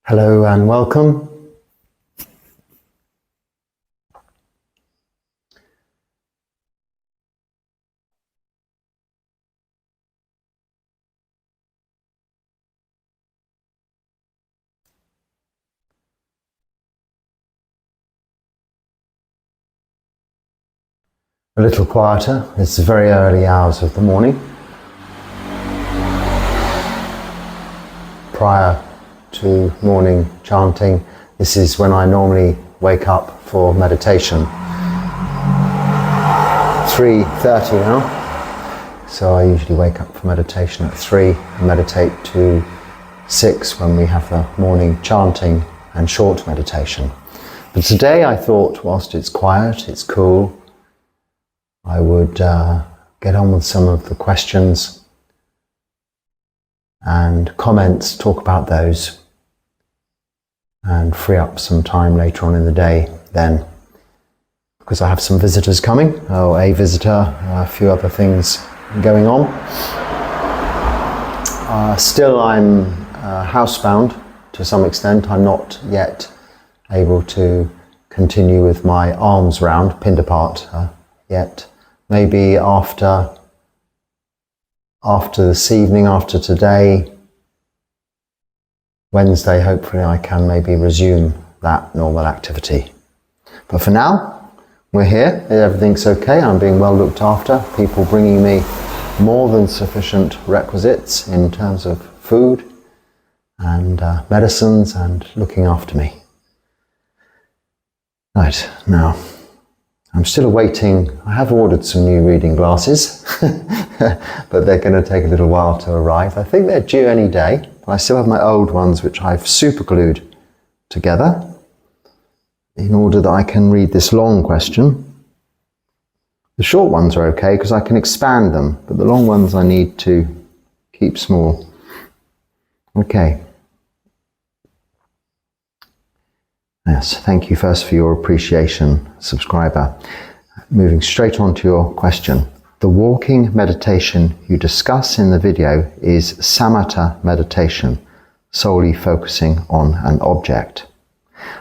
Hello and welcome. A little quieter. It's the very early hours of the morning. Prior to morning chanting, this is when I normally wake up for meditation. 3:30 now, so I usually wake up for meditation at 3 and meditate to 6 when we have the morning chanting and short meditation. But today I thought, whilst it's quiet, it's cool, I would get on with some of the questions and comments, talk about those, and free up some time later on in the day then, because I have some visitors coming, a visitor, a few other things going on. Still I'm housebound to some extent. I'm not yet able to continue with my alms round, Pindapart, yet. Maybe after this evening, after today, Wednesday, hopefully I can maybe resume that normal activity. But for now, we're here, everything's okay, I'm being well looked after, people bringing me more than sufficient requisites in terms of food and medicines and looking after me. Right, now, I'm still awaiting, I have ordered some new reading glasses, but they're going to take a little while to arrive. I think they're due any day. I still have my old ones which I've super glued together in order that I can read this long question. The short ones are okay because I can expand them, but the long ones I need to keep small. Okay. Yes, thank you first for your appreciation, subscriber. Moving straight on to your question. The walking meditation you discuss in the video is samatha meditation, solely focusing on an object.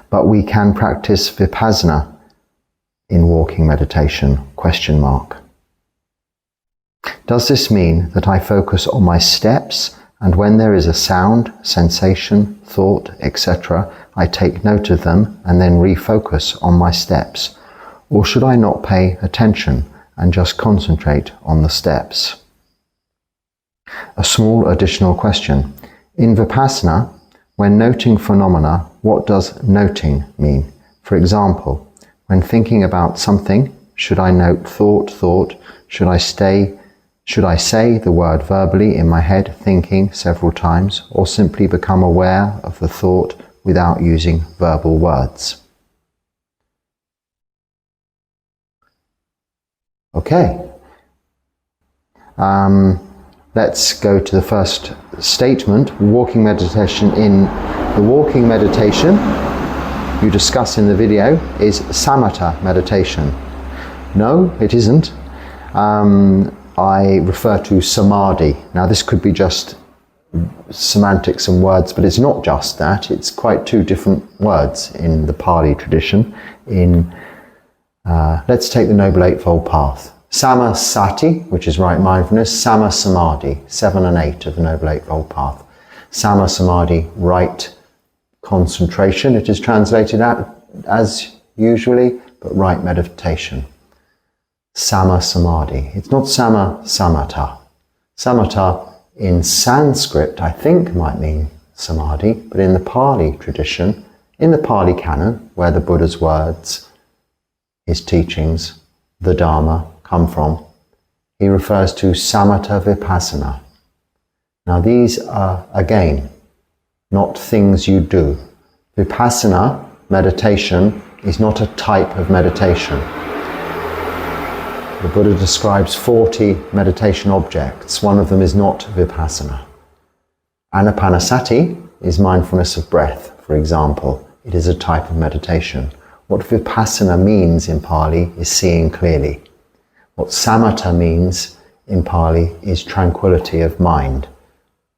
But we can practice vipassana in walking meditation, ? Does this mean that I focus on my steps and when there is a sound, sensation, thought, etc., I take note of them and then refocus on my steps? Or should I not pay attention and just concentrate on the steps? A small additional question. In Vipassana, when noting phenomena, what does noting mean? For example, when thinking about something, should I note thought? Should I say the word verbally in my head, thinking several times, or simply become aware of the thought without using verbal words? Okay. Let's go to the first statement. Walking meditation. In the walking meditation you discuss in the video is samatha meditation. No, it isn't. I refer to samadhi. Now this could be just semantics and words, but it's not just that. It's quite two different words in the Pali tradition. Let's take the Noble Eightfold Path. Samasati, which is right mindfulness, Sama Samadhi, 7 and 8 of the Noble Eightfold Path. Sama Samadhi, right concentration, it is translated as usually, but right meditation. Sama Samadhi. It's not Sama Samatha. Samatha in Sanskrit, I think, might mean samadhi, but in the Pali tradition, in the Pali canon, where the Buddha's words, his teachings, the Dharma come from, he refers to samatha vipassana. Now these are, again, not things you do. Vipassana, meditation, is not a type of meditation. The Buddha describes 40 meditation objects. One of them is not vipassana. Anapanasati is mindfulness of breath, for example. It is a type of meditation. What vipassana means in Pali is seeing clearly. What samatha means in Pali is tranquility of mind.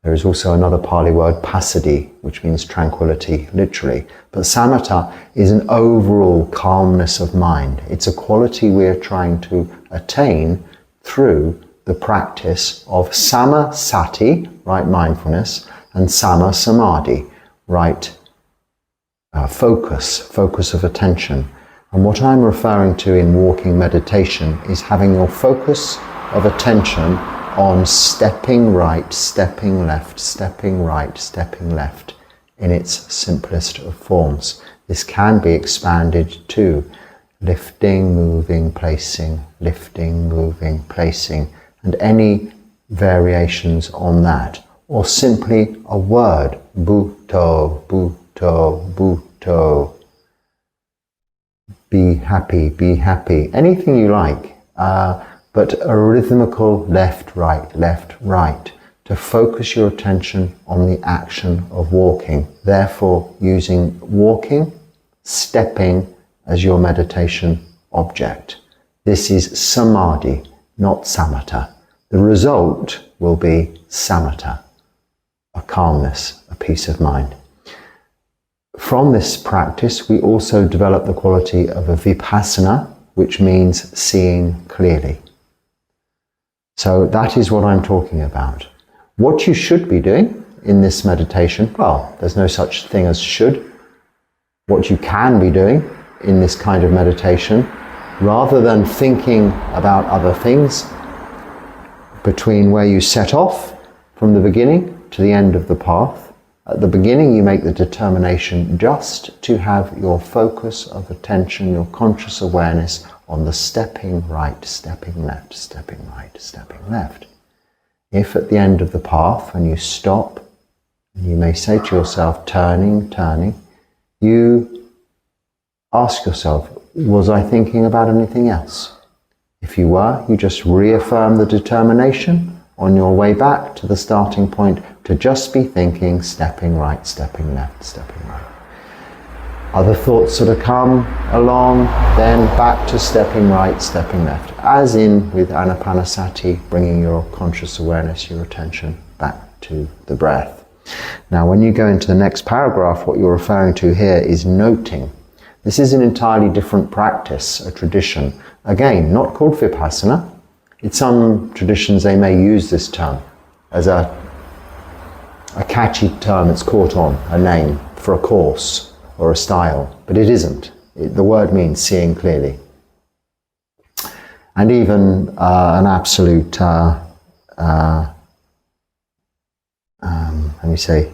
There is also another Pali word, passaddhi, which means tranquility, literally. But samatha is an overall calmness of mind. It's a quality we are trying to attain through the practice of samasati, right mindfulness, and sama samadhi, right focus of attention. And what I'm referring to in walking meditation is having your focus of attention on stepping right, stepping left, stepping right, stepping left in its simplest of forms. This can be expanded to lifting, moving, placing, and any variations on that. Or simply a word, bhutto, bhutto, bhutto. Be happy, anything you like. But a rhythmical left, right, to focus your attention on the action of walking. Therefore, using walking, stepping as your meditation object. This is samadhi, not samatha. The result will be samatha, a calmness, a peace of mind. From this practice, we also develop the quality of a vipassana, which means seeing clearly. So that is what I'm talking about. What you should be doing in this meditation, well, there's no such thing as should. What you can be doing in this kind of meditation, rather than thinking about other things, between where you set off from the beginning to the end of the path, at the beginning you make the determination just to have your focus of attention, your conscious awareness on the stepping right, stepping left, stepping right, stepping left. If at the end of the path, when you stop, you may say to yourself, turning, you ask yourself, was I thinking about anything else? If you were, you just reaffirm the determination on your way back to the starting point to just be thinking, stepping right, stepping left, stepping right. Other thoughts sort of come along, then back to stepping right, stepping left. As in with Anapanasati, bringing your conscious awareness, your attention back to the breath. Now, when you go into the next paragraph, what you're referring to here is noting. This is an entirely different practice, a tradition. Again, not called vipassana. In some traditions, they may use this term as a catchy term that's caught on, a name for a course or a style, but it isn't. The word means seeing clearly. And even an absolute, let me say,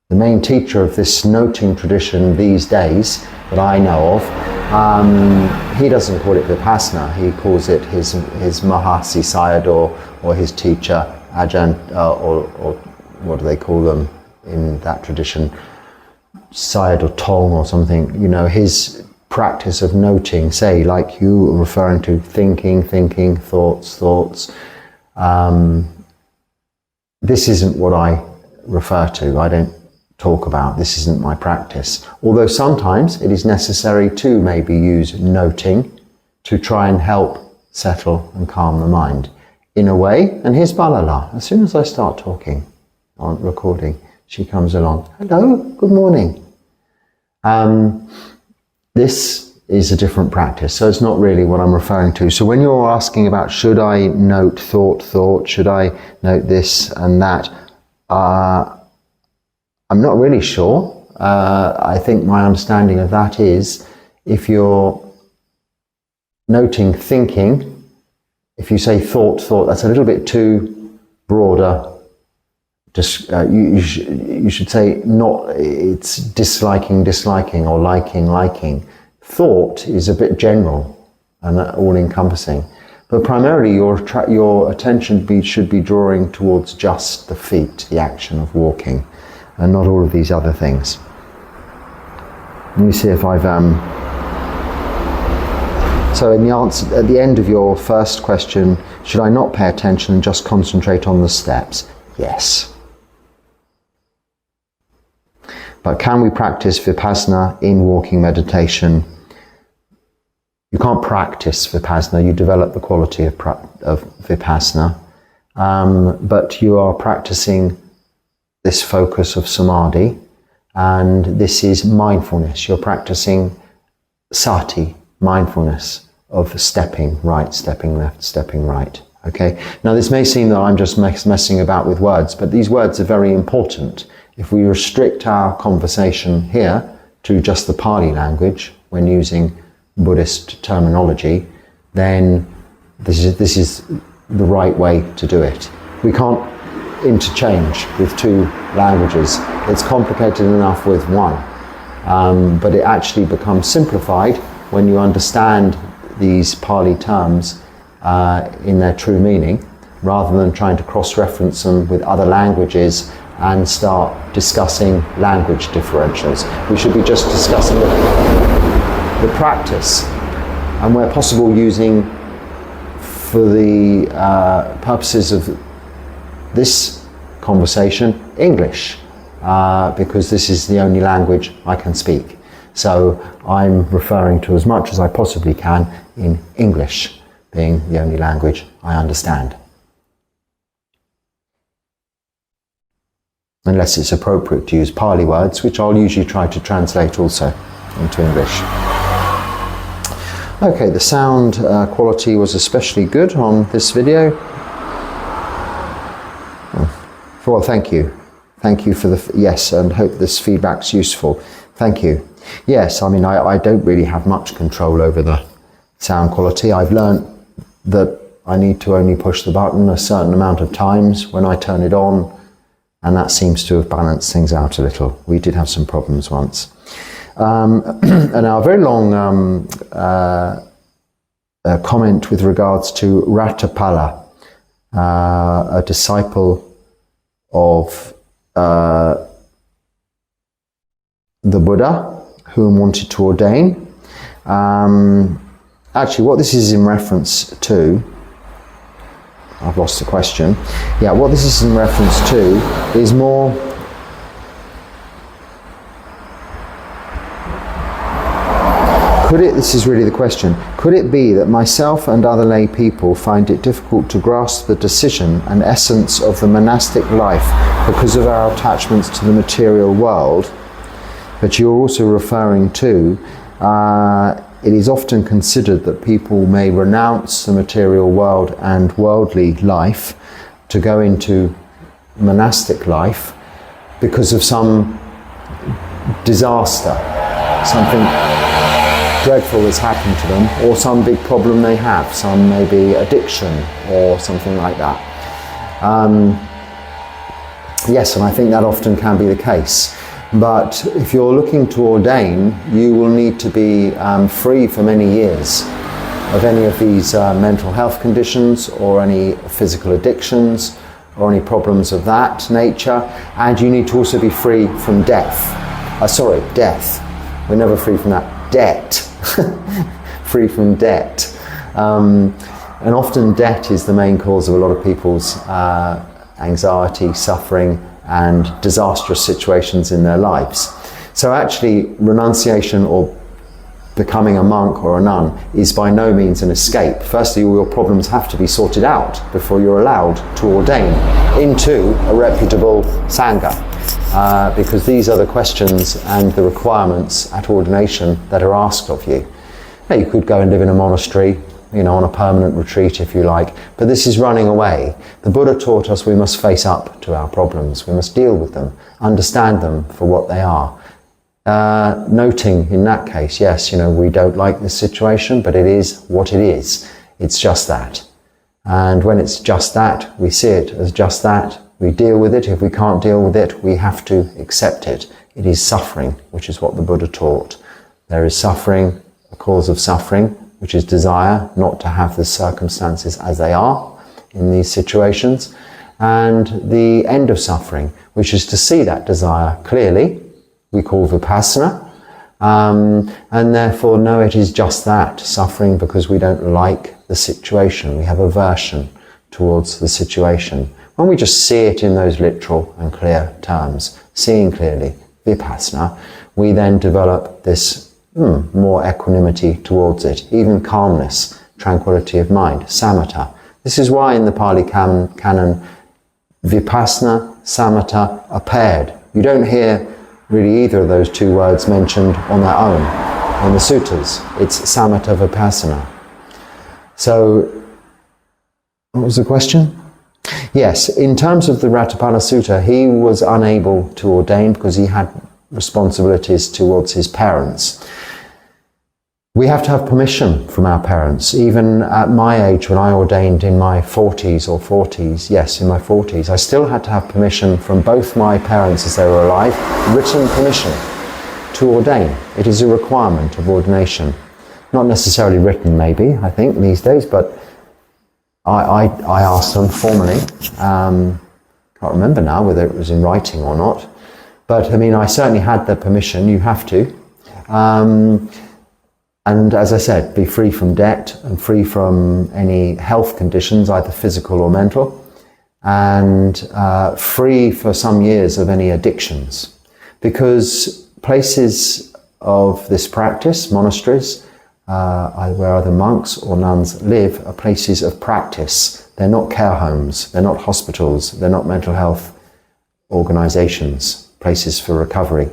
the main teacher of this noting tradition these days that I know of, he doesn't call it vipassana, he calls it his Mahasi Sayadaw, or his teacher, Ajahn, or what do they call them in that tradition, Sayadaw Tong or something, you know, his practice of noting, say, like you were referring to thinking, thoughts. This isn't what I refer to. I don't talk about. This isn't my practice. Although sometimes it is necessary to maybe use noting to try and help settle and calm the mind. In a way, and here's Balala. As soon as I start talking on recording, she comes along. Hello, good morning. This is a different practice, so it's not really what I'm referring to. So when you're asking about should I note thought, should I note this and that, I'm not really sure. I think my understanding of that is if you're noting thinking, if you say thought, that's a little bit too broader. You should say not, it's disliking or liking. Thought is a bit general and all-encompassing, but primarily your attention should be drawing towards just the feet, the action of walking, and not all of these other things. Let me see if I've... So in the answer, at the end of your first question, should I not pay attention and just concentrate on the steps? Yes. But can we practice vipassana in walking meditation? You can't practice vipassana, you develop the quality of vipassana, but you are practicing this focus of samadhi, and this is mindfulness. You're practicing sati, mindfulness of stepping right, stepping left, stepping right. Okay. Now this may seem that I'm just messing about with words, but these words are very important. If we restrict our conversation here to just the Pali language when using Buddhist terminology, then this is the right way to do it. We can't interchange with two languages. It's complicated enough with one, but it actually becomes simplified when you understand these Pali terms in their true meaning, rather than trying to cross-reference them with other languages and start discussing language differentials. We should be just discussing the practice, and where possible using, for the purposes of this conversation, English, because this is the only language I can speak. So I'm referring to as much as I possibly can in English, being the only language I understand. Unless it's appropriate to use Pali words, which I'll usually try to translate also into English. Okay, the sound quality was especially good on this video. Well, thank you. Thank you for the, yes, and hope this feedback's useful. Thank you. Yes, I mean, I don't really have much control over the sound quality. I've learned that I need to only push the button a certain amount of times when I turn it on, and that seems to have balanced things out a little. We did have some problems once. And our very long comment with regards to Ratapala, a disciple of the Buddha, whom wanted to ordain. Actually, what this is in reference to, I've lost the question. Yeah, what this is in reference to is more this is really the question, could it be that myself and other lay people find it difficult to grasp the decision and essence of the monastic life because of our attachments to the material world? But you're also referring to, it is often considered that people may renounce the material world and worldly life to go into monastic life because of some disaster, something dreadful that's happened to them, or some big problem they have, some maybe addiction or something like that. Yes, and I think that often can be the case. But if you're looking to ordain, you will need to be free for many years of any of these mental health conditions or any physical addictions or any problems of that nature, and you need to also be free from death. Death. We're never free from that. Debt. Free from debt. And often debt is the main cause of a lot of people's anxiety, suffering, and disastrous situations in their lives. So actually, renunciation or becoming a monk or a nun is by no means an escape. Firstly, all your problems have to be sorted out before you're allowed to ordain into a reputable Sangha, because these are the questions and the requirements at ordination that are asked of you. Now, you could go and live in a monastery, on a permanent retreat if you like, but this is running away. The Buddha taught us we must face up to our problems, we must deal with them, understand them for what they are. Noting in that case, yes, we don't like this situation, but it is what it is. It's just that. And when it's just that, we see it as just that. We deal with it. If we can't deal with it, we have to accept it. It is suffering, which is what the Buddha taught. There is suffering, a cause of suffering, which is desire not to have the circumstances as they are in these situations, and the end of suffering, which is to see that desire clearly, we call vipassana, and therefore know it is just that, suffering because we don't like the situation, we have aversion towards the situation. When we just see it in those literal and clear terms, seeing clearly, vipassana, we then develop this more equanimity towards it, even calmness, tranquility of mind, samatha. This is why in the Pali canon, vipassana, samatha are paired. You don't hear really either of those two words mentioned on their own. In the suttas, it's samatha vipassana. So, what was the question? Yes, in terms of the Ratapala Sutta, he was unable to ordain because he had responsibilities towards his parents. We have to have permission from our parents. Even at my age, when I ordained in my 40s, yes, in my 40s, I still had to have permission from both my parents as they were alive, written permission to ordain. It is a requirement of ordination. Not necessarily written, maybe, I think, these days, but I asked them formally. Can't remember now whether it was in writing or not. But, I certainly had the permission. You have to. And as I said, be free from debt and free from any health conditions, either physical or mental, and free for some years of any addictions. Because places of this practice, monasteries, where other monks or nuns live, are places of practice. They're not care homes, they're not hospitals, they're not mental health organizations, places for recovery.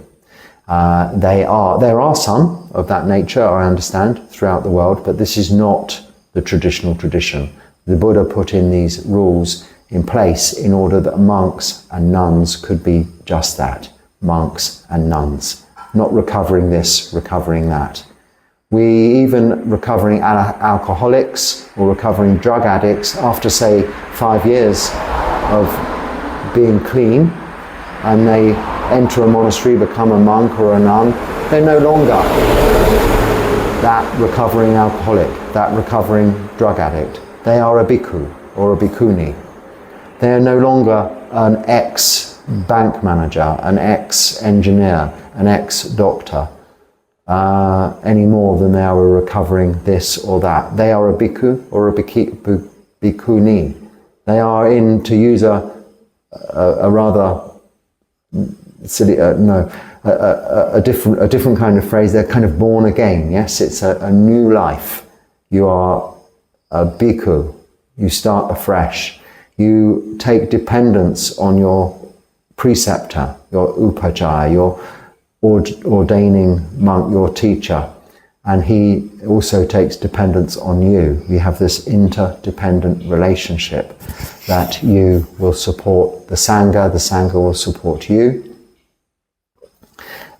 There are some of that nature, I understand, throughout the world, but this is not the traditional tradition. The Buddha put in these rules in place in order that monks and nuns could be just that, monks and nuns, not recovering this, recovering that. Even recovering alcoholics or recovering drug addicts after, say, 5 years of being clean, and they enter a monastery, become a monk or a nun, they're no longer that recovering alcoholic, that recovering drug addict. They are a bhikkhu or a bhikkhuni. They are no longer an ex-bank manager, an ex-engineer, an ex-doctor, any more than they are a recovering this or that. They are a bhikkhu or a bhikkhuni. They are in, to use a rather silly, a different kind of phrase, they're kind of born again, yes? It's a new life. You are a bhikkhu. You start afresh. You take dependence on your preceptor, your upajjhaya, your ordaining monk, your teacher, and he also takes dependence on you. We have this interdependent relationship that you will support the Sangha will support you.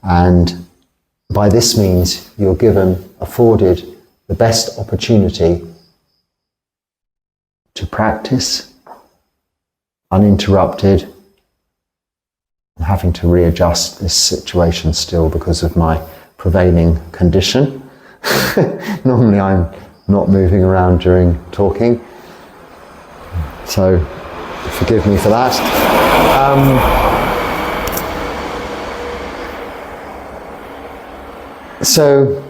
And by this means, you're afforded the best opportunity to practice uninterrupted. I'm having to readjust this situation still because of my prevailing condition. Normally I'm not moving around during talking, so forgive me for that. So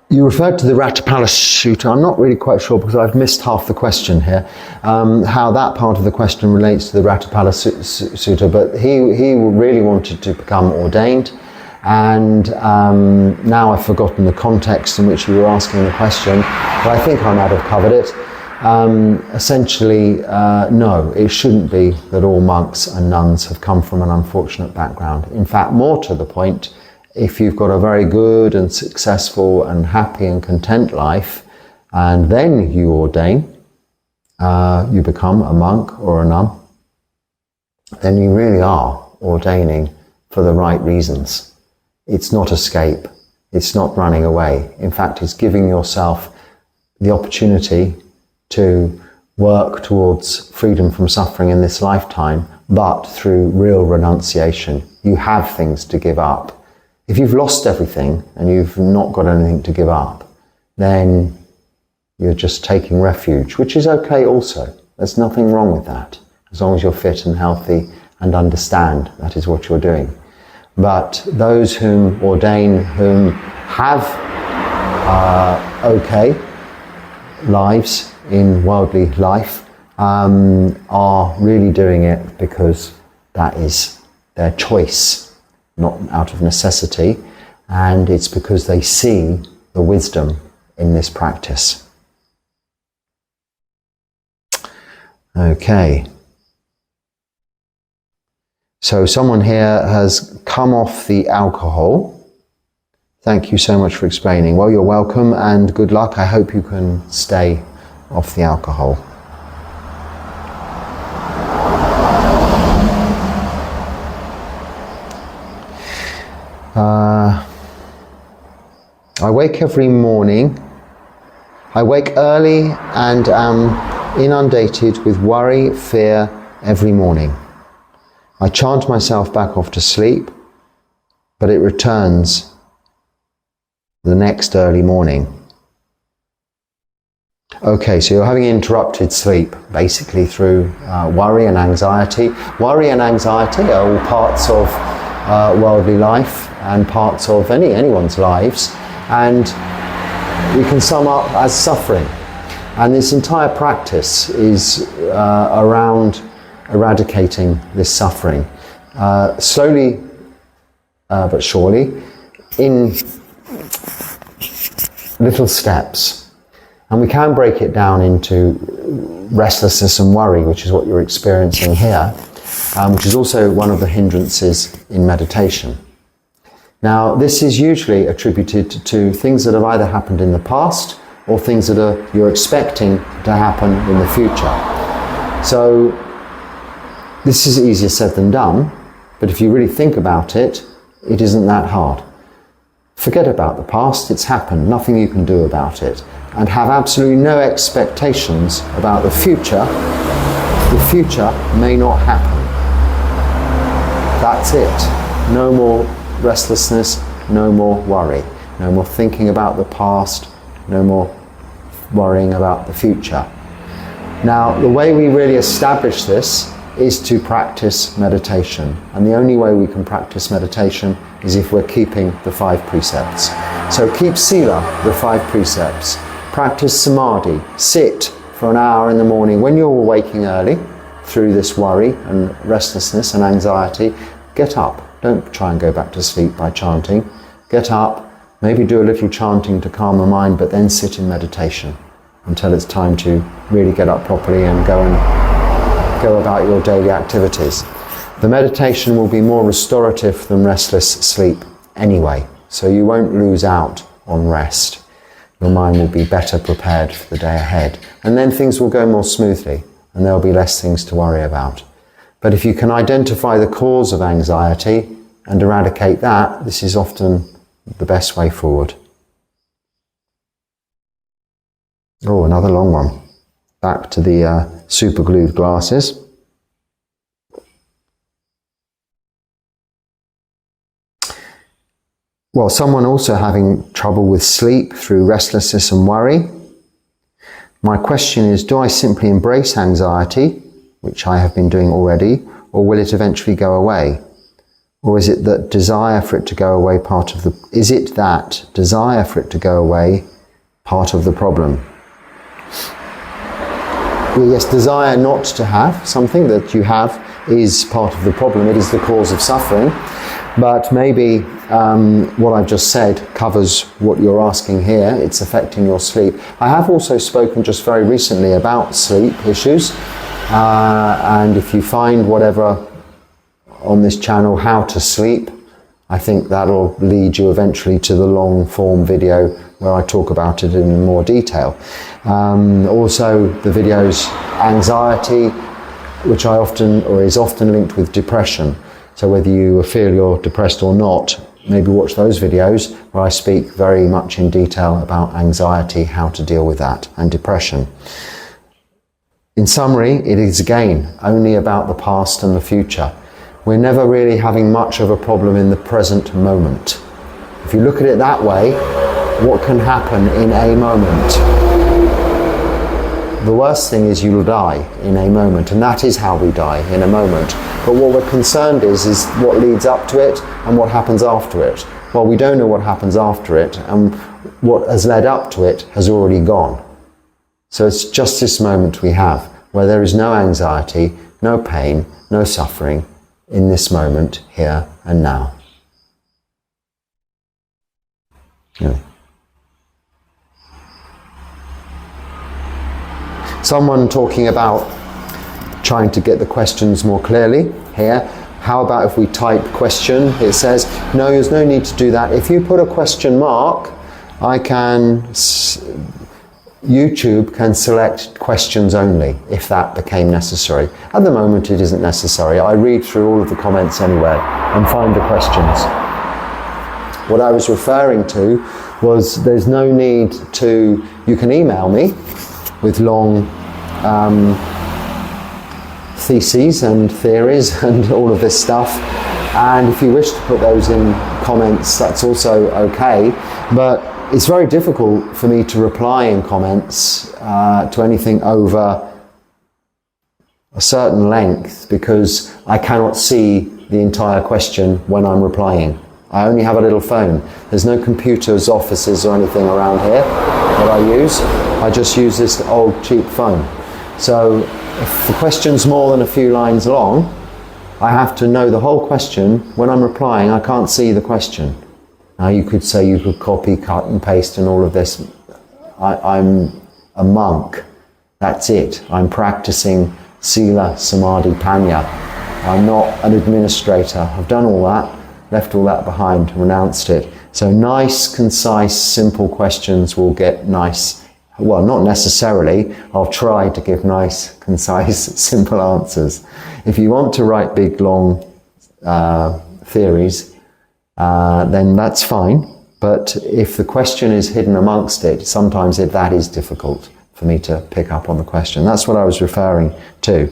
you referred to the Ratapala Sutta. I'm not really quite sure because I've missed half the question here, how that part of the question relates to the Ratapala Sutta, but he really wanted to become ordained, And now I've forgotten the context in which you were asking the question, but I think I might have covered it. Essentially, no, it shouldn't be that all monks and nuns have come from an unfortunate background. In fact, more to the point, if you've got a very good and successful and happy and content life, and then you ordain, you become a monk or a nun, then you really are ordaining for the right reasons. It's not escape. It's not running away. In fact, it's giving yourself the opportunity to work towards freedom from suffering in this lifetime, but through real renunciation. You have things to give up. If you've lost everything and you've not got anything to give up, then you're just taking refuge, which is okay also. There's nothing wrong with that, as long as you're fit and healthy and understand that is what you're doing. But those whom ordain, whom have okay lives in worldly life, are really doing it because that is their choice, not out of necessity, and it's because they see the wisdom in this practice. Okay. So someone here has come off the alcohol. Thank you so much for explaining. Well, you're welcome and good luck. I hope you can stay off the alcohol. I wake every morning. I wake early and am inundated with worry, fear every morning. I chant myself back off to sleep, but it returns the next early morning. Okay, so you're having interrupted sleep, basically through worry and anxiety. Worry and anxiety are all parts of worldly life and parts of anyone's lives, and we can sum up as suffering. And this entire practice is around eradicating this suffering, slowly but surely, in little steps. And we can break it down into restlessness and worry, which is what you're experiencing here, which is also one of the hindrances in meditation. Now, this is usually attributed to things that have either happened in the past or things that you're expecting to happen in the future. So this is easier said than done, but if you really think about it, it isn't that hard. Forget about the past, it's happened, nothing you can do about it, and have absolutely no expectations about the future. The future may not happen. That's it. No more restlessness, no more worry, no more thinking about the past, no more worrying about the future. Now, the way we really establish this is to practice meditation. And the only way we can practice meditation is if we're keeping the 5 precepts. So keep sila, the 5 precepts. Practice samadhi. Sit for an hour in the morning when you're waking early through this worry and restlessness and anxiety. Get up. Don't try and go back to sleep by chanting. Get up, maybe do a little chanting to calm the mind, but then sit in meditation until it's time to really get up properly and go about your daily activities. The meditation will be more restorative than restless sleep anyway, so you won't lose out on rest. Your mind will be better prepared for the day ahead, and then things will go more smoothly and there'll be less things to worry about. But if you can identify the cause of anxiety and eradicate that, this is often the best way forward. Oh, another long one. Back to the super glued glasses. Well, someone also having trouble with sleep through restlessness and worry. My question is, do I simply embrace anxiety, which I have been doing already, or will it eventually go away? Or is it that desire for it to go away part of the problem? Well, yes, desire not to have something that you have is part of the problem. It is the cause of suffering. But maybe what I've just said covers what you're asking here. It's affecting your sleep. I have also spoken just very recently about sleep issues. And if you find whatever on this channel, how to sleep, I think that'll lead you eventually to the long form video where I talk about it in more detail. Also the videos anxiety, which is often linked with depression. So whether you feel you're depressed or not, maybe watch those videos where I speak very much in detail about anxiety, how to deal with that, and depression. In summary, it is again only about the past and the future. We're never really having much of a problem in the present moment. If you look at it that way, what can happen in a moment? The worst thing is you'll die in a moment, and that is how we die, in a moment. But what we're concerned is what leads up to it and what happens after it. Well, we don't know what happens after it, and what has led up to it has already gone. So it's just this moment we have, where there is no anxiety, no pain, no suffering, in this moment, here and now. Yeah. Someone talking about trying to get the questions more clearly here. How about if we type question? It says, no, there's no need to do that. If you put a question mark, YouTube can select questions only, if that became necessary. At the moment, it isn't necessary. I read through all of the comments anyway and find the questions. What I was referring to was there's no need to, you can email me with long theses and theories and all of this stuff. And if you wish to put those in comments, that's also okay. But it's very difficult for me to reply in comments to anything over a certain length because I cannot see the entire question when I'm replying. I only have a little phone. There's no computers, offices or anything around here that I use. I just use this old cheap phone. So if the question's more than a few lines long, I have to know the whole question. When I'm replying, I can't see the question. Now you could say you could copy, cut and paste and all of this. I'm a monk. That's it. I'm practicing Sila, Samadhi, Panya. I'm not an administrator. I've done all that, left all that behind, renounced it. So nice, concise, simple questions will get nice, well, not necessarily. I'll try to give nice, concise, simple answers. If you want to write big, long theories, then that's fine. But if the question is hidden amongst it, sometimes that is difficult for me to pick up on the question. That's what I was referring to.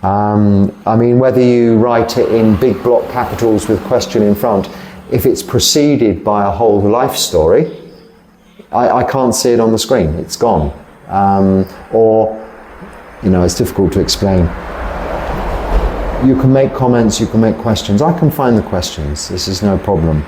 I mean, whether you write it in big block capitals with question in front, if it's preceded by a whole life story, I can't see it on the screen. It's gone. Or, it's difficult to explain. You can make comments, you can make questions. I can find the questions. This is no problem.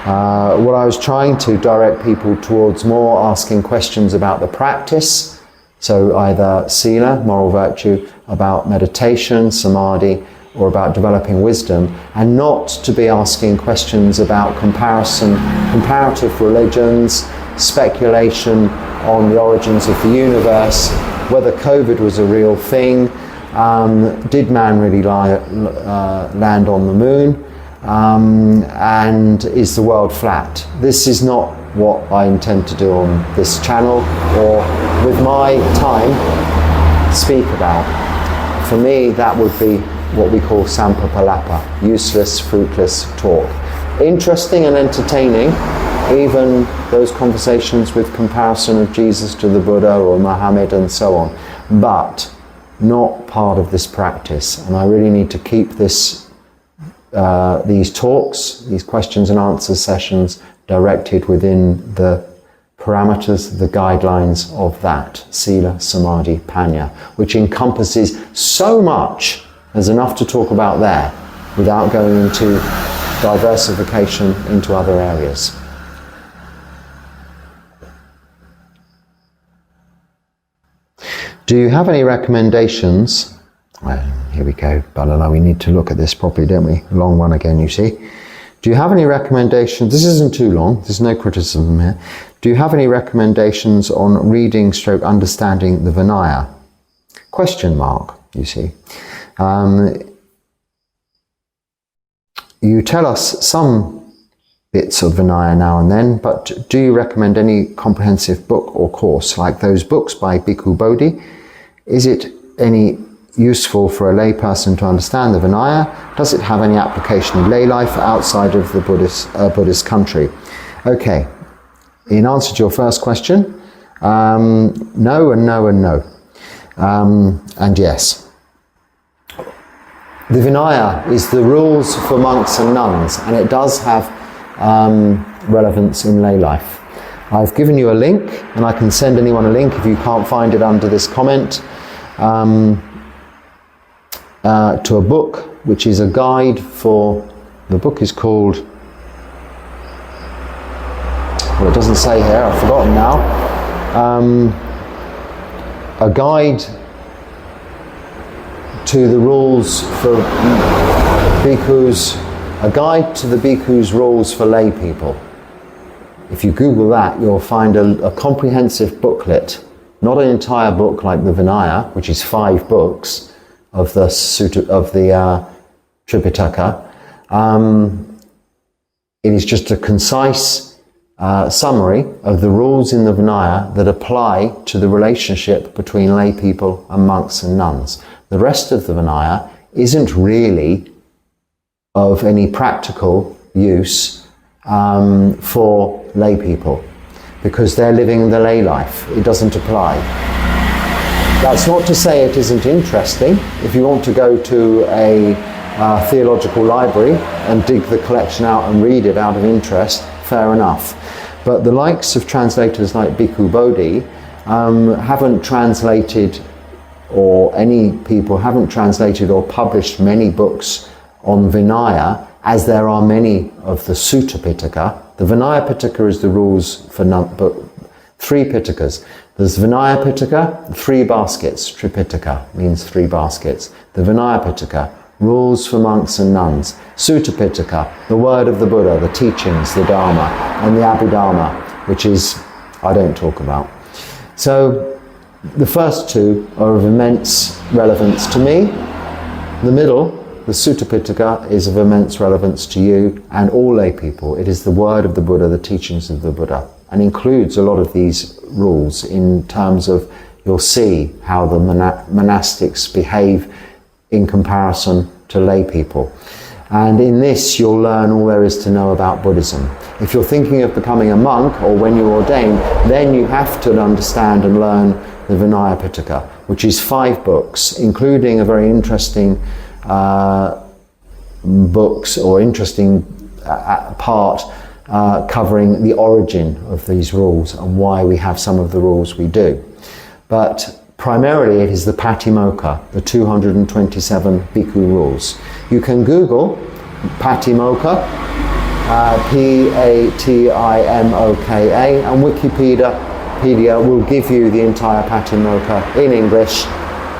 What I was trying to direct people towards more asking questions about the practice. So either sila, moral virtue, about meditation, samadhi, or about developing wisdom, and not to be asking questions about comparative religions, speculation on the origins of the universe, whether COVID was a real thing, did man really land on the moon, and is the world flat? This is not what I intend to do on this channel or with my time speak about. For me, that would be what we call sampapalapa, useless, fruitless talk. Interesting and entertaining, even those conversations with comparison of Jesus to the Buddha or Muhammad and so on, but not part of this practice. And I really need to keep these talks, these questions and answers sessions directed within the parameters, the guidelines of that, Sila, Samadhi, Panya, which encompasses so much. There's enough to talk about there without going into diversification into other areas. Do you have any recommendations? Well, here we go, Balala, we need to look at this properly, don't we? Long one again, you see. Do you have any recommendations? This isn't too long. There's no criticism here. Do you have any recommendations on reading / understanding the Vinaya? Question mark, you see. You tell us some bits of Vinaya now and then, but do you recommend any comprehensive book or course like those books by Bhikkhu Bodhi? Is it any useful for a lay person to understand the Vinaya? Does it have any application in lay life outside of the Buddhist country? Okay, in answer to your first question, no and no and no. And yes. The Vinaya is the rules for monks and nuns, and it does have relevance in lay life. I've given you a link, and I can send anyone a link if you can't find it under this comment, to a book which is a guide for, the book is called, well, it doesn't say here, I've forgotten now, a guide to the rules for bhikkhus, a guide to the bhikkhus' rules for lay people. If you Google that, you'll find a comprehensive booklet, not an entire book like the Vinaya, which is 5 books of the Tripitaka. It is just a concise summary of the rules in the Vinaya that apply to the relationship between lay people and monks and nuns. The rest of the Vinaya isn't really of any practical use for lay people, because they're living the lay life. It doesn't apply. That's not to say it isn't interesting. If you want to go to a theological library and dig the collection out and read it out of interest, fair enough. But the likes of translators like Bhikkhu Bodhi haven't translated, or any people haven't translated or published many books on Vinaya, as there are many of the Sutta Pitaka. The Vinaya Pitaka is the rules for 3 Pitakas. There's Vinaya Pitaka, 3 baskets. Tripitaka means 3 baskets. The Vinaya Pitaka, rules for monks and nuns. Sutta Pitaka, the word of the Buddha, the teachings, the Dharma, and the Abhidharma, which is, I don't talk about. So the first 2 are of immense relevance to me. The middle, the Sutta Pitaka, is of immense relevance to you and all lay people. It is the word of the Buddha, the teachings of the Buddha, and includes a lot of these rules in terms of, you'll see how the monastics behave in comparison to lay people. And in this you'll learn all there is to know about Buddhism. If you're thinking of becoming a monk, or when you're ordained, then you have to understand and learn the Vinaya Pitaka, which is 5 books, including a very interesting books or interesting part covering the origin of these rules and why we have some of the rules we do. But primarily it is the Patimokkha, the 227 Bhikkhu rules. You can Google Patimokkha, P-A-T-I-M-O-K-A, and Wikipedia will give you the entire Patimokkha in English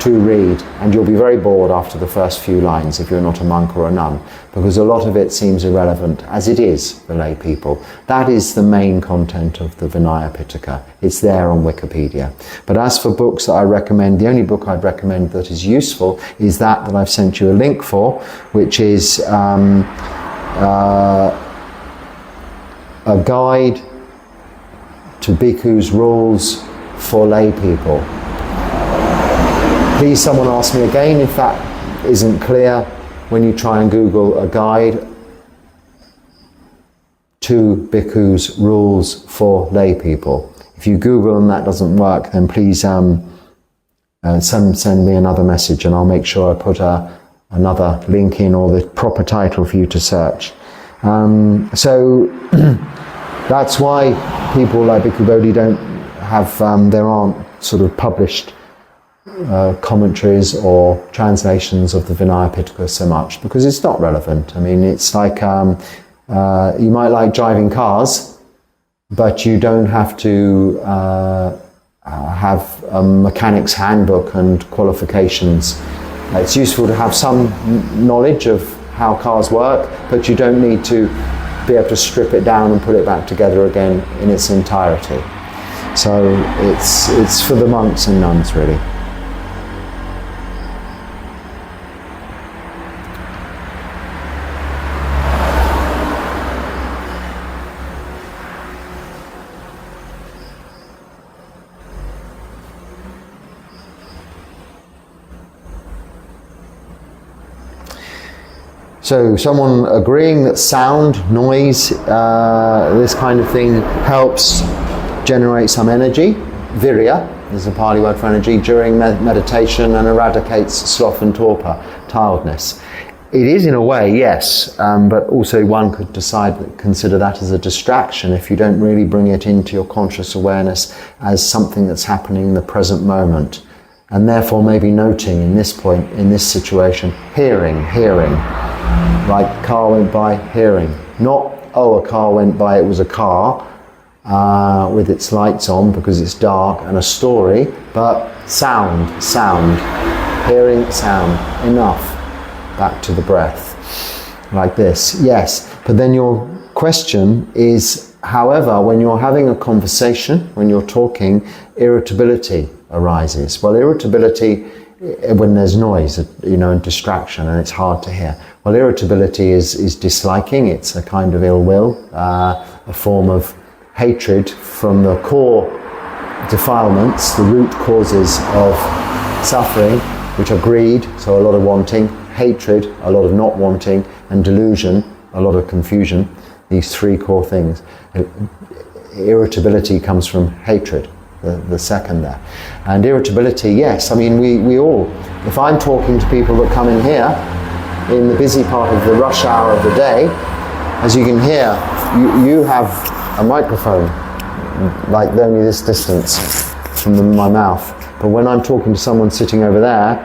to read, and you'll be very bored after the first few lines if you're not a monk or a nun, because a lot of it seems irrelevant, as it is for lay people. That is the main content of the Vinaya Pitaka. It's there on Wikipedia. But as for books that I recommend, the only book I'd recommend that is useful is that I've sent you a link for, which is a guide to Bhikkhus' rules for lay people. Please someone ask me again if that isn't clear when you try and Google a guide to Bhikkhus' rules for lay people. If you Google and that doesn't work, then please send me another message, and I'll make sure I put another link in, or the proper title for you to search. So that's why people like Bhikkhu Bodhi don't have, there aren't sort of published commentaries or translations of the Vinaya Pitaka so much, because it's not relevant. I mean, it's like you might like driving cars, but you don't have to have a mechanic's handbook and qualifications. It's useful to have some knowledge of how cars work, but you don't need to be able to strip it down and put it back together again in its entirety. So it's for the monks and nuns, really. So someone agreeing that sound, noise, this kind of thing helps generate some energy. Virya is a Pali word for energy during meditation, and eradicates sloth and torpor, tiredness. It is in a way, yes, but also one could consider that as a distraction if you don't really bring it into your conscious awareness as something that's happening in the present moment. And therefore maybe noting in this point, in this situation, hearing. Like car went by, hearing. Not, oh, a car went by, it was a car with its lights on because it's dark, and a story, but sound, hearing, sound, enough. Back to the breath, like this, yes. But then your question is, however, when you're having a conversation, when you're talking, irritability arises. Well, irritability, when there's noise, and distraction, and it's hard to hear. Well, irritability is disliking, it's a kind of ill will, a form of hatred from the core defilements, the root causes of suffering, which are greed, so a lot of wanting, hatred, a lot of not wanting, and delusion, a lot of confusion, these three core things. Irritability comes from hatred, the second there. And irritability, yes, I mean, we all, if I'm talking to people that come in here, in the busy part of the rush hour of the day, as you can hear, you have a microphone, like only this distance from my mouth. But when I'm talking to someone sitting over there,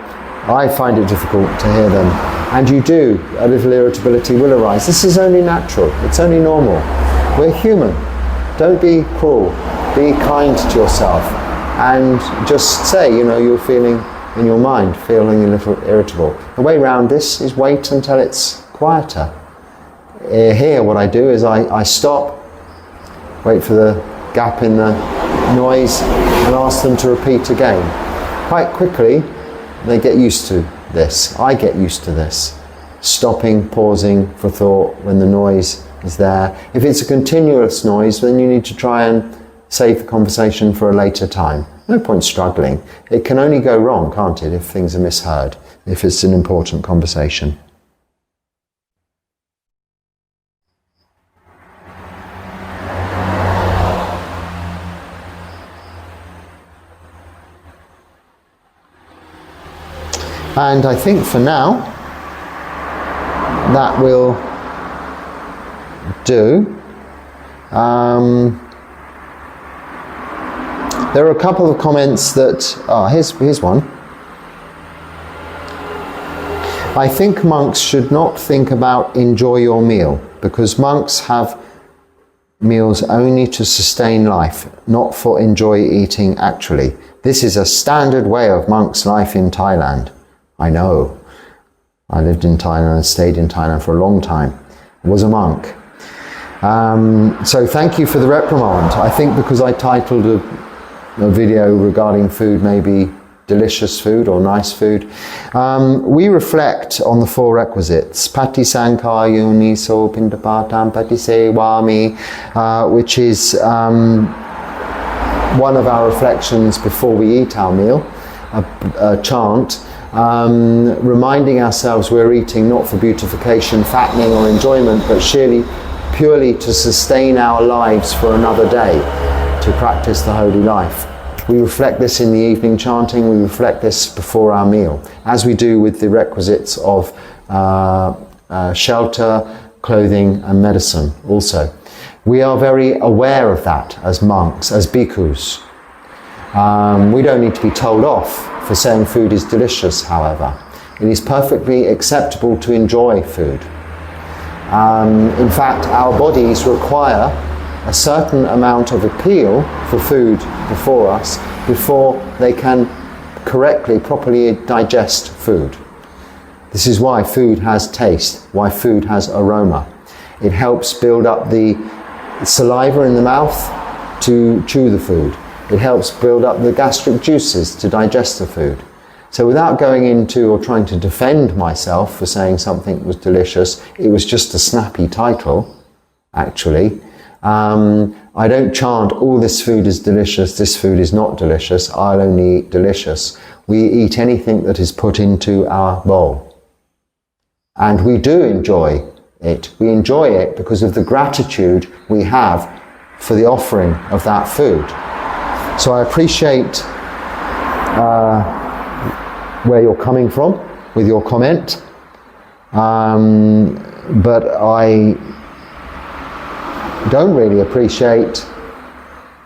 I find it difficult to hear them. And you do, a little irritability will arise. This is only natural, it's only normal. We're human. Don't be cruel, be kind to yourself. And just say, you're feeling, in your mind, feeling a little irritable. The way around this is wait until it's quieter. Here, what I do is I stop, wait for the gap in the noise, and ask them to repeat again. Quite quickly, they get used to this. I get used to this. Stopping, pausing for thought when the noise is there. If it's a continuous noise, then you need to try and save the conversation for a later time. No point struggling. It can only go wrong, can't it, if things are misheard, if it's an important conversation. And I think for now, that will do. There are a couple of comments that, here's one. I think monks should not think about enjoy your meal, because monks have meals only to sustain life, not for enjoy eating actually. This is a standard way of monks' life in Thailand. I know. I lived in Thailand and stayed in Thailand for a long time. I was a monk. So thank you for the reprimand. I think because I titled a video regarding food, maybe delicious food or nice food, we reflect on the four requisites. Pati Sankar Yoni So Pindapatam Pati Sevami, which is one of our reflections before we eat our meal, a chant, reminding ourselves we're eating not for beautification, fattening or enjoyment, but purely to sustain our lives for another day, to practice the holy life. We reflect this in the evening chanting, we reflect this before our meal, as we do with the requisites of shelter, clothing and medicine also. We are very aware of that as monks, as bhikkhus. We don't need to be told off for saying food is delicious, however. It is perfectly acceptable to enjoy food. In fact, our bodies require a certain amount of appeal for food before us before they can correctly, properly digest food. This is why food has taste, why food has aroma. It helps build up the saliva in the mouth to chew the food. It helps build up the gastric juices to digest the food. So without going into or trying to defend myself for saying something was delicious, it was just a snappy title, actually. I don't chant, oh, this food is delicious, this food is not delicious, I'll only eat delicious. We eat anything that is put into our bowl. And we do enjoy it. We enjoy it because of the gratitude we have for the offering of that food. So I appreciate where you're coming from with your comment, but I don't really appreciate,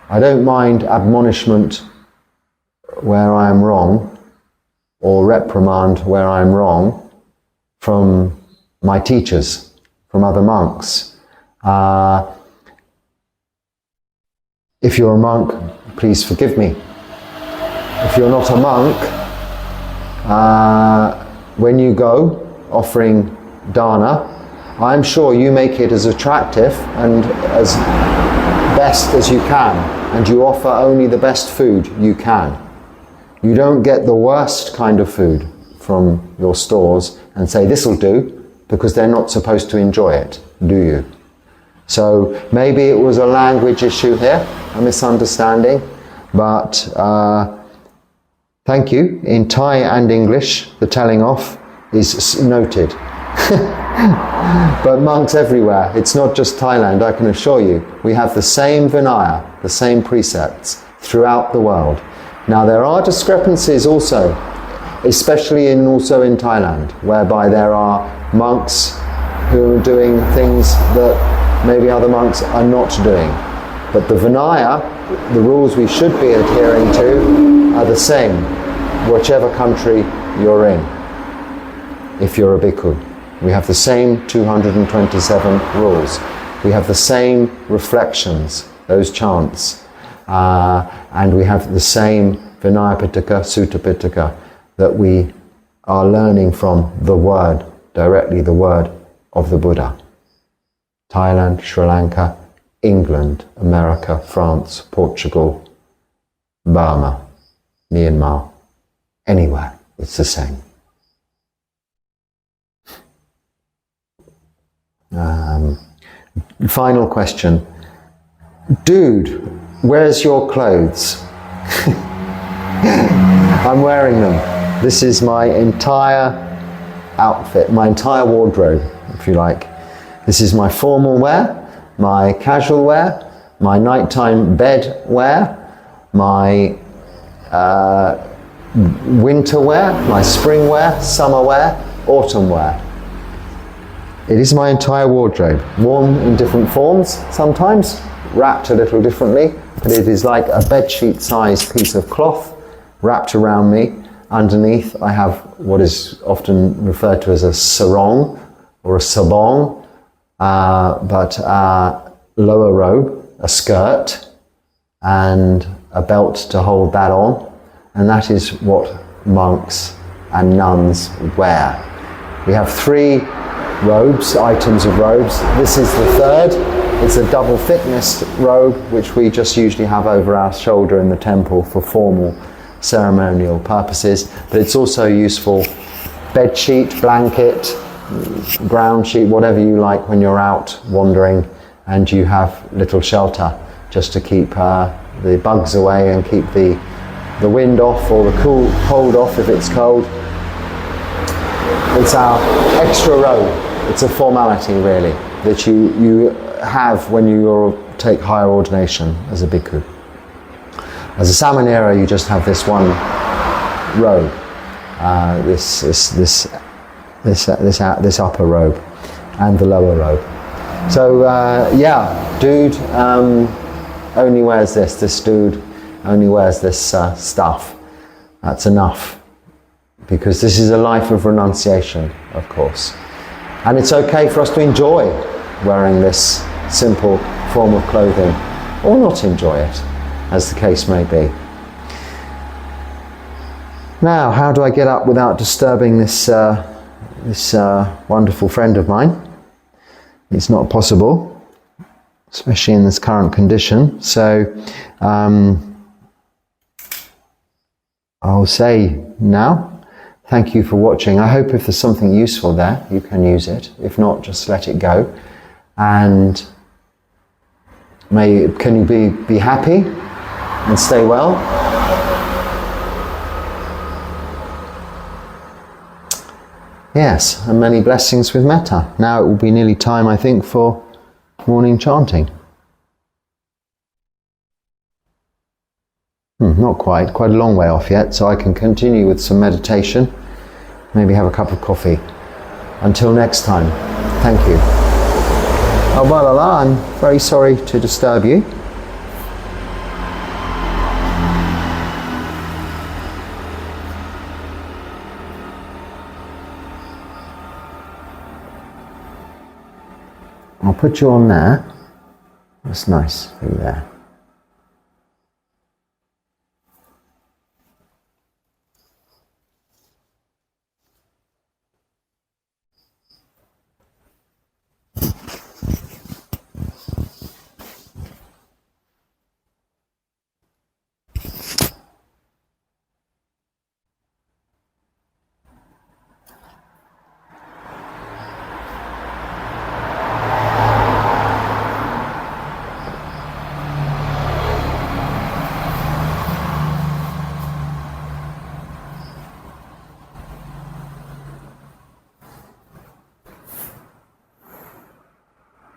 I don't mind admonishment where I am wrong, or reprimand where I am wrong from my teachers, from other monks. If you're a monk, please forgive me. If you're not a monk, when you go offering dana, I'm sure you make it as attractive and as best as you can, and you offer only the best food you can. You don't get the worst kind of food from your stores and say this'll do, because they're not supposed to enjoy it, do you? So maybe it was a language issue here, a misunderstanding, but thank you. In Thai and English, the telling off is noted. But monks everywhere, it's not just Thailand, I can assure you, we have the same Vinaya, the same precepts throughout the world. Now there are discrepancies also, especially also in Thailand, whereby there are monks who are doing things that maybe other monks are not doing. But the Vinaya, the rules we should be adhering to, are the same, whichever country you're in, if you're a bhikkhu. We have the same 227 rules. We have the same reflections, those chants, and we have the same Vinaya Pitaka, Sutta Pitaka, that we are learning from the word, directly the word of the Buddha. Thailand, Sri Lanka, England, America, France, Portugal, Burma, Myanmar, anywhere, it's the same. Final question. Dude, where's your clothes? I'm wearing them. This is my entire outfit, my entire wardrobe, if you like. This is my formal wear, my casual wear, my nighttime bed wear, my winter wear, my spring wear, summer wear, autumn wear. It is my entire wardrobe, worn in different forms sometimes, wrapped a little differently, but it is like a bedsheet sized piece of cloth wrapped around me. Underneath I have what is often referred to as a sarong or a sabong, but a lower robe, a skirt, and a belt to hold that on, and that is what monks and nuns wear. We have 3 robes, items of robes. This is the third. It's a double thickness robe, which we just usually have over our shoulder in the temple for formal ceremonial purposes, but it's also useful bed sheet, blanket, ground sheet, whatever you like when you're out wandering and you have little shelter just to keep the bugs away and keep the wind off or the cold off if it's cold. It's our extra robe. It's a formality really that you have when you take higher ordination as a bhikkhu. As a samanera, you just have this one robe, this upper robe, and the lower robe. So yeah, dude only wears this. This dude only wears this stuff. That's enough, because this is a life of renunciation, of course, and it's okay for us to enjoy wearing this simple form of clothing, or not enjoy it, as the case may be. Now, how do I get up without disturbing this wonderful friend of mine? it's not possible, especially in this current condition. So I'll say now, thank you for watching. I hope if there's something useful there, you can use it. If not, just let it go. And can you be happy and stay well? Yes, and many blessings with metta. Now it will be nearly time, I think, for morning chanting. Not quite a long way off yet, so I can continue with some meditation, maybe have a cup of coffee. Until next time, thank you. Oh, well, I'm very sorry to disturb you. I'll put you on there. That's nice for you there.